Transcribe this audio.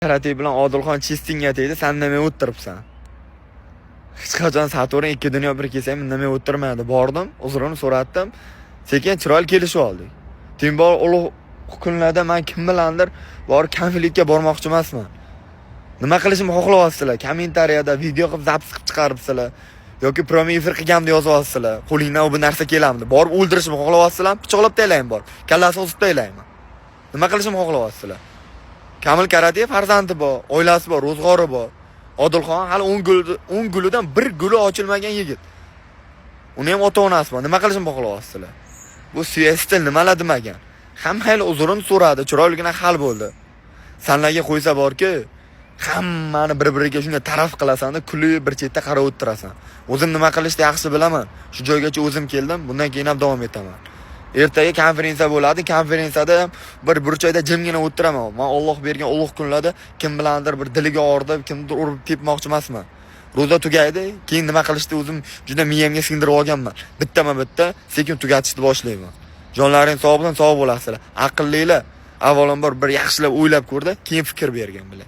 Karate bilan Odilxon Chistinga tegdi, sen nima o'tiribsan? Hech qachon Saturn 2 dunyo bir kelsam nima o'tirmadi. Bordim, uzrini so'ratdim. Sekin chiroyli kelishib oldik. Timbol ulug' kunlarda men kim bilandir bor konfliktga bormoqchi emasman. Nima qilishimni xohlayapsizlar? Kommentariyada video qilib zapis qilib chiqaribsizlar yoki promo efir qilganimni yozyapsizlar. Qo'lingdan bu narsa kelamdi. Borib o'ldirishimni xohlayapsizlar, pichoqlab taylayman bor. Kallasini uzib taylayman. Nima qilishimni xohlayapsizlar? Kamil Karate farzandi bor, oilasi bor, ro'zg'ori bor. Odilxon hali 10 gulidan bir guli ochilmagan yigit. Uni ham ota-onasi bor. Nima qilishimni xohlayapsizlar? Bu siyosat nimalar demagan? Hamma uzrini so'radi, chiroyligina hal bo'ldi. Sanlarga qo'ysa borki, hammani bir-biriga shunga taraf qilasan-da, kulib bir chetda qarab o'tirasan. O'zim nima qilishni yaxshi bilaman. Shu joygacha o'zim keldim, bundan keyin ham davom etaman. Ertaga konferensiya bo'ladi. Konferensiyada ham bir burchakda jimgina o'tiraman. Men Alloh bergan ulug' kunlarda kim bilandir bir diliga og'rib, kimdir urib tepmoqchi emasman. Ro'za tugaydi, keyin nima qilishni o'zim juda miyamga singdirib olganman. Bittama-bitta sekin tugatishni boshlayman. Jonlaring sog' bo'lsin, sog' bo'lasizlar. Aqllilar avvalambor bir yaxshilab o'ylab ko'rdi, keyin fikr bergan bilan.